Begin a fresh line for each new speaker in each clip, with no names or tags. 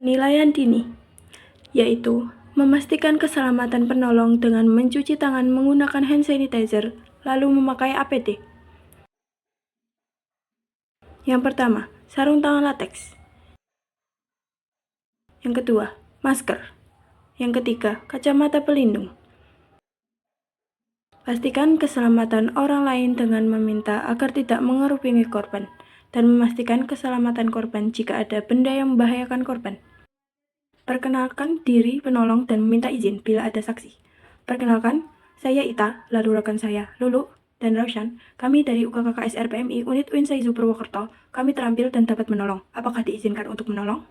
Penilaian dini, yaitu memastikan keselamatan penolong dengan mencuci tangan menggunakan hand sanitizer, lalu memakai APD. Yang pertama, sarung tangan latex. Yang kedua, masker. Yang ketiga, kacamata pelindung. Pastikan keselamatan orang lain dengan meminta agar tidak mengerubungi korban, dan memastikan keselamatan korban jika ada benda yang membahayakan korban. Perkenalkan diri penolong dan meminta izin bila ada saksi. Perkenalkan, saya Ita, lalu rekan saya, Lulu, dan Raushan. Kami dari UKKKS RPMI Unit UIN Saizu Purwokerto. Kami terampil dan dapat menolong. Apakah diizinkan untuk menolong?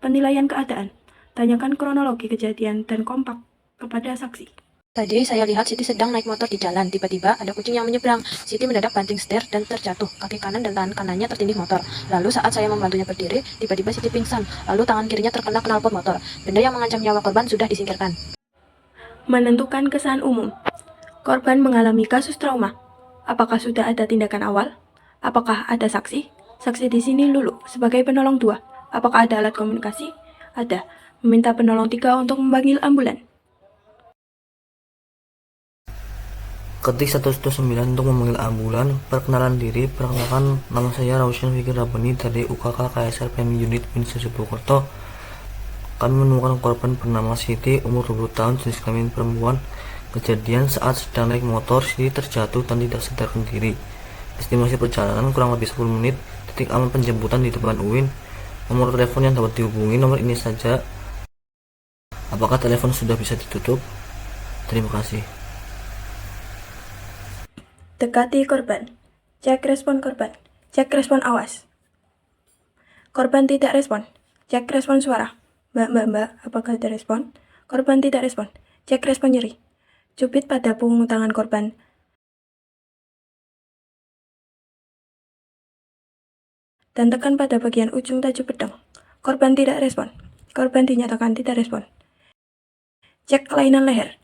Penilaian keadaan. Tanyakan kronologi kejadian dan kompak kepada saksi.
Tadi saya lihat Siti sedang naik motor di jalan. Tiba-tiba ada kucing yang menyeberang. Siti mendadak banting setir dan terjatuh. Kaki kanan dan tangan kanannya tertindih motor. Lalu saat saya membantunya berdiri, tiba-tiba Siti pingsan. Lalu tangan kirinya terkena knalpot motor. Benda yang mengancam nyawa korban sudah disingkirkan.
Menentukan kesan umum. Korban mengalami kasus trauma. Apakah sudah ada tindakan awal? Apakah ada saksi? Saksi di sini Lulu sebagai penolong 2. Apakah ada alat komunikasi? Ada. Meminta penolong 3 untuk memanggil ambulan.
Ketik 119 untuk memanggil ambulan. Perkenalan diri. Perkenalkan, nama saya Raushan Fikir Rabbani dari UKK KSR PMI Unit UIN Saizu Purwokerto. Kami menemukan korban bernama Siti, umur 20 tahun, jenis kelamin perempuan. Kejadian saat sedang naik motor, Siti terjatuh dan tidak sadarkan diri. Estimasi perjalanan kurang lebih 10 menit. Titik aman penjemputan di depan UIN. Nomor telepon yang dapat dihubungi nomor ini saja. Apakah telepon sudah bisa ditutup? Terima kasih.
Dekati korban. Cek respon korban. Cek respon awas. Korban tidak respon. Cek respon suara. Mbak, apakah ada respon? Korban tidak respon. Cek respon nyeri. Cubit pada punggung tangan korban. Dan tekan pada bagian ujung tajuk pedang. Korban tidak respon. Korban dinyatakan tidak respon. Cek kelainan leher.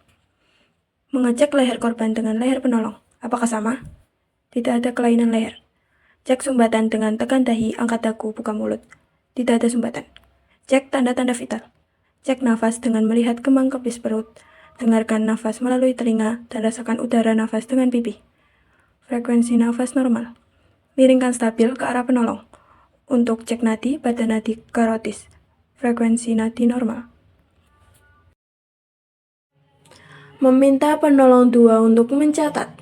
Mengecek leher korban dengan leher penolong. Apakah sama? Tidak ada kelainan leher. Cek sumbatan dengan tekan dahi, angkat dagu, buka mulut. Tidak ada sumbatan. Cek tanda-tanda vital. Cek nafas dengan melihat kembang kepis perut. Dengarkan nafas melalui telinga dan rasakan udara nafas dengan pipi. Frekuensi nafas normal. Miringkan stabil ke arah penolong. Untuk cek nadi pada nadi karotis. Frekuensi nadi normal. Meminta penolong 2 untuk mencatat.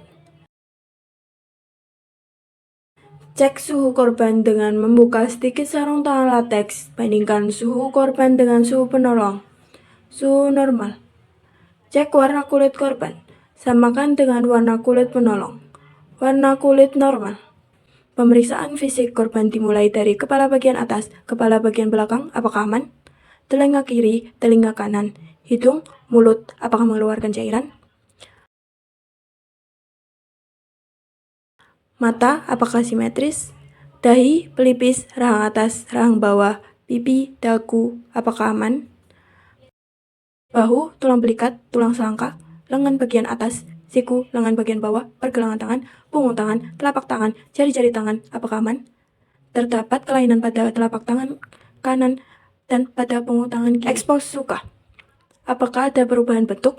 Cek suhu korban dengan membuka sedikit sarung tangan latex. Bandingkan suhu korban dengan suhu penolong. Suhu normal. Cek warna kulit korban. Samakan dengan warna kulit penolong. Warna kulit normal. Pemeriksaan fisik korban dimulai dari kepala bagian atas, kepala bagian belakang, apakah aman? Telinga kiri, telinga kanan, hidung, mulut, apakah mengeluarkan cairan? Mata, apakah simetris? Dahi, pelipis, rahang atas, rahang bawah, pipi, dagu, apakah aman? Bahu, tulang belikat, tulang selangka, lengan bagian atas, siku, lengan bagian bawah, pergelangan tangan, punggung tangan, telapak tangan, jari-jari tangan, apakah aman? Terdapat kelainan pada telapak tangan kanan dan pada punggung tangan kiri. Expose luka. Apakah ada perubahan bentuk?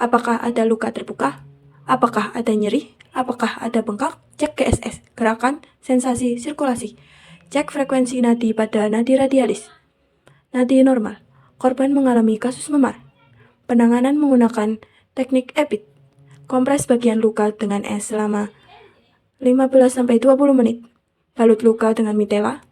Apakah ada luka terbuka? Apakah ada nyeri? Apakah ada bengkak? Cek GSS, gerakan, sensasi, sirkulasi. Cek frekuensi nadi pada nadi radialis. Nadi normal. Korban mengalami kasus memar. Penanganan menggunakan teknik EPIT. Kompres bagian luka dengan es selama 15-20 menit. Balut luka dengan mitela.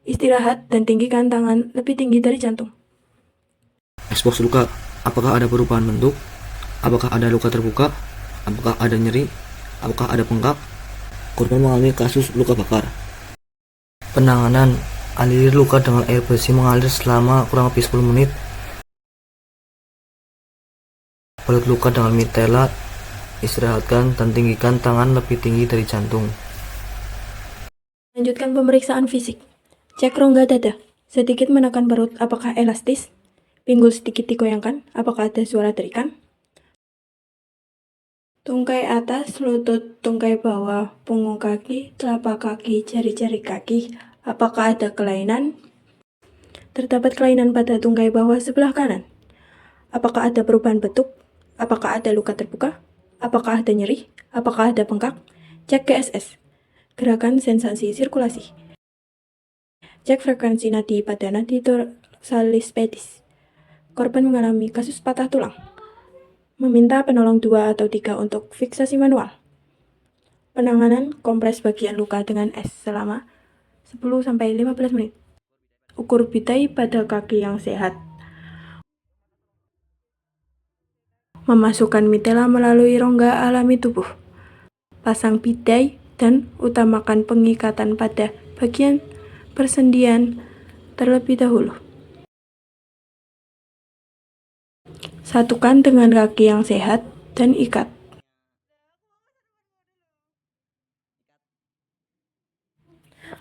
Istirahat dan tinggikan tangan lebih tinggi dari jantung.
Expose luka. Apakah ada perubahan bentuk? Apakah ada luka terbuka? Apakah ada nyeri? Apakah ada bengkak? Korban mengalami kasus luka bakar. Penanganan. Aliri luka dengan air bersih mengalir selama kurang lebih 10 menit. Balut luka dengan mitela. Istirahatkan dan tinggikan tangan lebih tinggi dari jantung.
Lanjutkan pemeriksaan fisik. Cek rongga dada. Sedikit menekan perut, apakah elastis? Pinggul sedikit digoyangkan, apakah ada suara terikan? Tungkai atas, lutut, tungkai bawah, punggung kaki, telapak kaki, jari-jari kaki. Apakah ada kelainan? Terdapat kelainan pada tungkai bawah sebelah kanan. Apakah ada perubahan bentuk? Apakah ada luka terbuka? Apakah ada nyeri? Apakah ada bengkak? Cek GSS. Gerakan sensasi sirkulasi. Cek frekuensi nadi pada nadi dorsalis pedis. Korban mengalami kasus patah tulang. Meminta penolong 2 atau 3 untuk fiksasi manual. Penanganan kompres bagian luka dengan es selama 10-15 menit. Ukur bidai pada kaki yang sehat. Memasukkan mitela melalui rongga alami tubuh. Pasang bidai dan utamakan pengikatan pada bagian persendian terlebih dahulu. Satukan dengan kaki yang sehat dan ikat.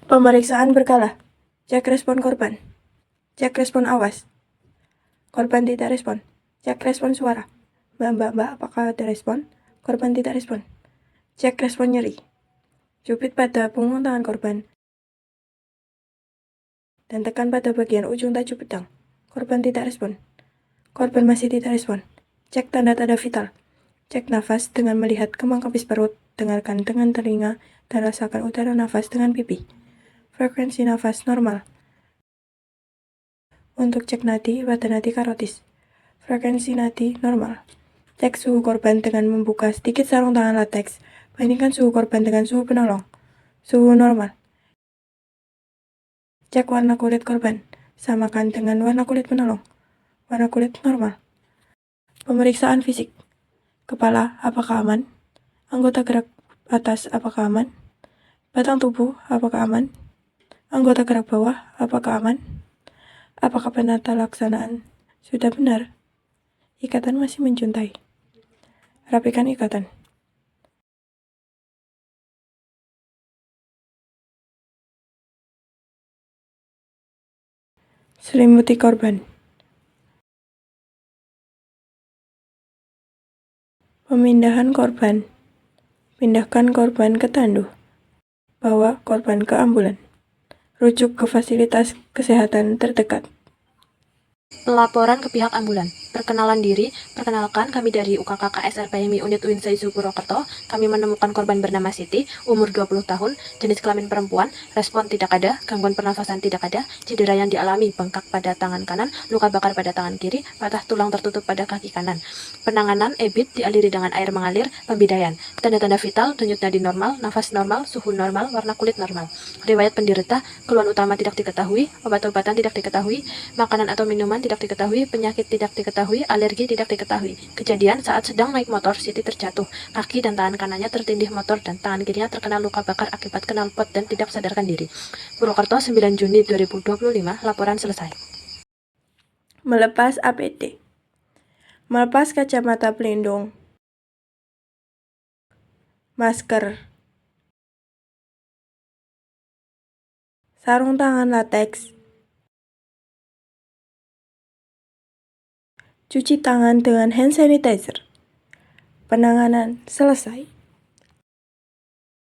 Pemeriksaan berkala. Cek respon korban. Cek respon awas. Korban tidak respon. Cek respon suara. Mbak, apakah ada respon? Korban tidak respon. Cek respon nyeri. Cubit pada punggung tangan korban. Dan tekan pada bagian ujung tajuk pedang. Korban tidak respon. Korban masih tidak respon. Cek tanda-tanda vital. Cek nafas dengan melihat kembang kepis perut. Dengarkan dengan telinga dan rasakan udara nafas dengan pipi. Frekuensi nafas normal. Untuk cek nadi pada nadi karotis. Frekuensi nadi normal. Cek suhu korban dengan membuka sedikit sarung tangan lateks. Bandingkan suhu korban dengan suhu penolong. Suhu normal. Cek warna kulit korban. Samakan dengan warna kulit penolong. Warna kulit normal. Pemeriksaan fisik. Kepala, apakah aman? Anggota gerak atas, apakah aman? Batang tubuh, apakah aman? Anggota gerak bawah, apakah aman? Apakah penata laksanaan sudah benar? Ikatan masih menjuntai. Rapikan ikatan. Selimuti korban. Pemindahan korban. Pindahkan korban ke tandu. Bawa korban ke ambulan. Rujuk ke fasilitas kesehatan terdekat.
Laporan ke pihak ambulan. Perkenalan diri, perkenalkan kami dari UKK KSR PMI Unit Winsaisu Purwokerto. Kami menemukan korban bernama Siti, umur 20 tahun, jenis kelamin perempuan, respon tidak ada, gangguan pernafasan tidak ada, cedera yang dialami, bengkak pada tangan kanan, luka bakar pada tangan kiri, patah tulang tertutup pada kaki kanan. Penanganan EBIT dialiri dengan air mengalir, pembidaian. Tanda-tanda vital, denyut nadi normal, nafas normal, suhu normal, warna kulit normal. Riwayat penderita, keluhan utama tidak diketahui, obat-obatan tidak diketahui, makanan atau minuman tidak diketahui, penyakit tidak diketahui, alergi tidak diketahui. Kejadian saat sedang naik motor, Siti terjatuh. Kaki dan tangan kanannya tertindih motor dan tangan kirinya terkena luka bakar akibat knalpot dan tidak sadarkan diri. Purwokerto, 9 Juni 2025, laporan selesai.
Melepas APD. Melepas kacamata pelindung. Masker. Sarung tangan lateks. Cuci tangan dengan hand sanitizer. Penanganan selesai.